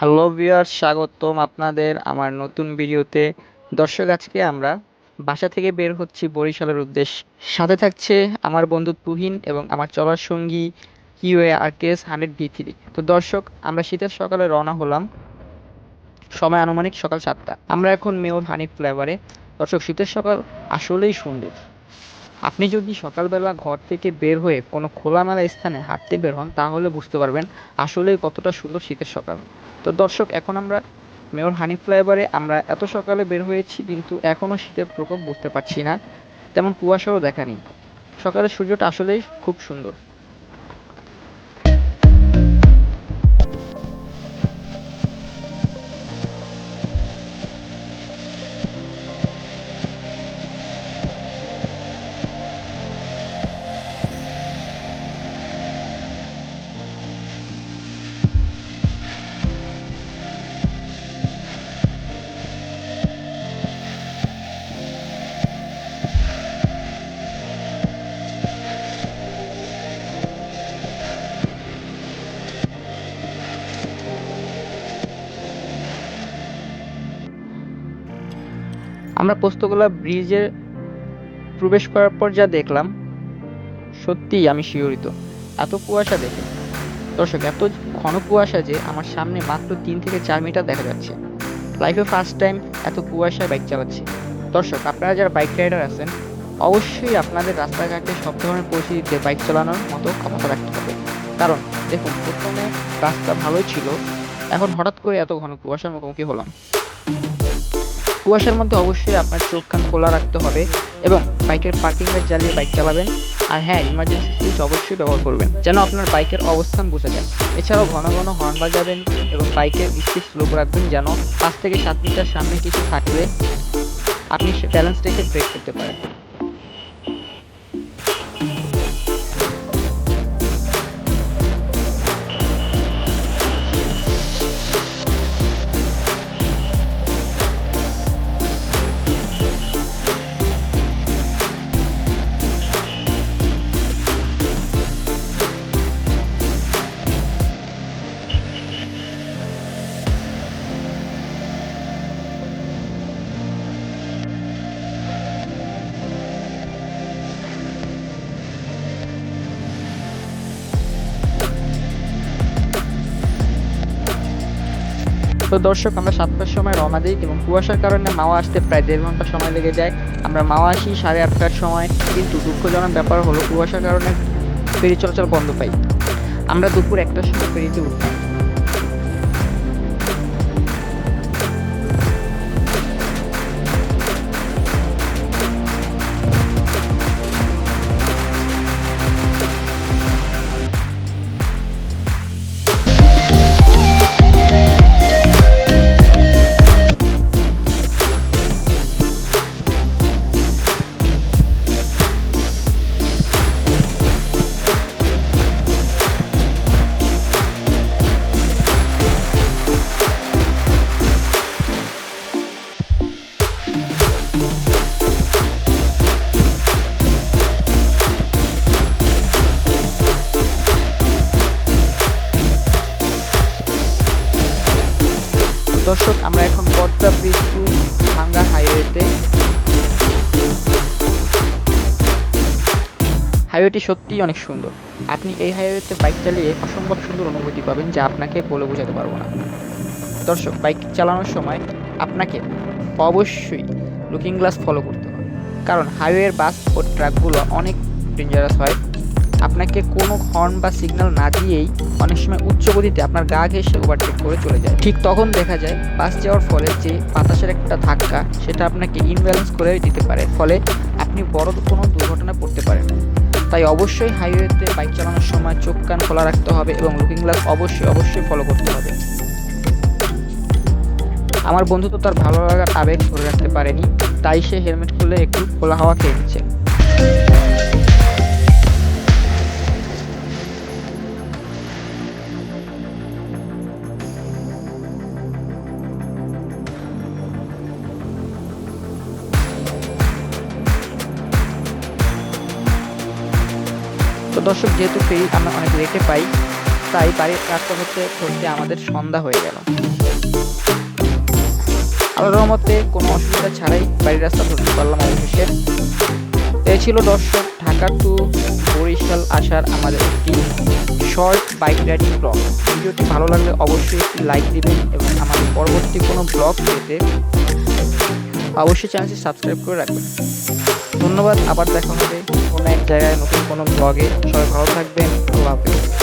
Hello viewers, স্বাগতম আপনাদের আমার নতুন ভিডিওতে। দর্শক, আজকে আমরা বাসা থেকে বের হচ্ছি বরিশালের উদ্দেশ্যে। সাথে থাকছে আমার বন্ধু তুহিন এবং আমার চলার সঙ্গী কিউএ আরকেএস 100 V3। তো দর্শক, আমরা শীতের সকালে রওনা হলাম। সময় আনুমানিক সকাল 7টা। আমরা এখন মেয়র হানিফ ফ্লেভারে। দর্শক, শীতের সকাল আসলেই সুন্দর। আপনি যদি সকালবেলা ঘর থেকে বের হয়ে কোনো খোলামেলা স্থানে হাঁটতে বের হন, তাহলে বুঝতে পারবেন আসলেই কতটা সুন্দর শীতের সকাল। তো দর্শক, এখন আমরা মেয়র হানিফ ফ্লাইওভারে। আমরা এত সকালে বের হয়েছি, কিন্তু এখনও শীতের প্রকোপ বুঝতে পারছি না। তেমন কুয়াশাও দেখা নেই। সকালের সূর্যটা আসলেই খুব সুন্দর। আমরা পোস্তগোলা ব্রিজে প্রবেশ করার পর যা দেখলাম, সত্যিই আমি শিহরিত। এত কুয়াশা দেখে, দর্শক, এত ঘন কুয়াশা যে আমার সামনে মাত্র 3 থেকে 4 মিটার দেখা যাচ্ছে। লাইফে ফার্স্ট টাইম এত কুয়াশায় বাইক চালাচ্ছি। দর্শক, আপনারা যারা বাইক রাইডার আছেন, অবশ্যই আপনাদের রাস্তাঘাটে সব ধরনের পরিস্থিতিতে বাইক চালানোর মতো ক্ষমতা রাখতে হবে। কারণ দেখুন, প্রথমে রাস্তা ভালোই ছিল, এখন হঠাৎ করে এত ঘন কুয়াশার মুখোমুখি হলাম। কুয়াশার মধ্যে অবশ্যই আপনার চোখ কান খোলা রাখতে হবে এবং বাইকের পার্কিং লাইট জ্বালিয়ে বাইক চালাবেন। আর হ্যাঁ, ইমার্জেন্সি সুইচ অবশ্যই ব্যবহার করবেন, যেন আপনার বাইকের অবস্থান বোঝা যায়। এছাড়াও ঘন ঘন হর্ন বাজাবেন এবং বাইকের স্পিড স্লো রাখবেন, যেন 5 থেকে 7 মিটার সামনে কিছু থাকলে আপনি ব্যালেন্স রেখে ব্রেক করতে পারেন। তো দর্শক, আমরা 7টার সময় রওনা দিই এবং কুয়াশার কারণে মাওয়া আসতে প্রায় 1.5 ঘন্টা সময় লেগে যায়। আমরা মাওয়া আসি 8:30টার সময়, কিন্তু দুঃখজনক ব্যাপার হলো কুয়াশার কারণে ফেরি চলাচল বন্ধ পাই। আমরা দুপুর 1টার সময় ফেরিতে উঠলাম। দর্শক, আমরা এখন পদ্মা ব্রিজ টু ভাঙ্গা হাইওয়েতে। হাইওয়েটি সত্যিই অনেক সুন্দর। আপনি এই হাইওয়েতে বাইক চালিয়ে অসম্ভব সুন্দর অনুভূতি পাবেন, যা আপনাকে বলে বোঝাতে পারবো না। দর্শক, বাইক চালানোর সময় আপনাকে অবশ্যই লুকিং গ্লাস ফলো করতে হবে, কারণ হাইওয়ের বাস ও ট্রাকগুলো অনেক ডেঞ্জারাস হয়। আপনাকে কোনো হর্ন বা সিগন্যাল না দিয়েই অনেক সময় উচ্চ গতিতে আপনার গা ঘেঁষে ওভারটেক করে চলে যায়। ঠিক তখন দেখা যায় বাস যাওয়ার ফলে যে বাতাসের একটা ধাক্কা, সেটা আপনাকে ইনব্যালেন্স করে দিতে পারে, ফলে আপনি বড় কোনো দুর্ঘটনায় পড়তে পারেন। তাই অবশ্যই হাইওয়েতে বাইক চালানোর সময় চোখ কান খোলা রাখতে হবে এবং লুকিং গ্লাস অবশ্যই ফলো করতে হবে। আমার বন্ধু তো তার ভালো লাগার আবেগ ধরে রাখতে পারেনি, তাই সে হেলমেট খুলে একটু খোলা হাওয়া খেয়ে নিচ্ছে। তো দর্শক, যেহেতু ফেরি আমরা অনেক লেটে পাই, তাই বাড়ির রাস্তা ধরতে ধরতে আমাদের সন্ধ্যা হয়ে গেল। আল্লাহর রহমতে কোনো অসুবিধা ছাড়াই বাড়ির রাস্তা ধরতে পারলাম অবশেষে। এই ছিল দর্শক ঢাকা টু বরিশাল আসার আমাদের একটি শর্ট বাইক রাইডিং ব্লগ। ভিডিওটি ভালো লাগলে অবশ্যই একটি লাইক দিবেন এবং আমাদের পরবর্তী কোনো ব্লগ পেতে অবশ্যই চ্যানেলটি সাবস্ক্রাইব করে রাখবেন। ধন্যবাদ, আবার দেখা হবে কোনো এক জায়গায় নতুন কোনো ব্লগে। সবাই ভালো থাকবেন, আল্লাহ হাফেজ।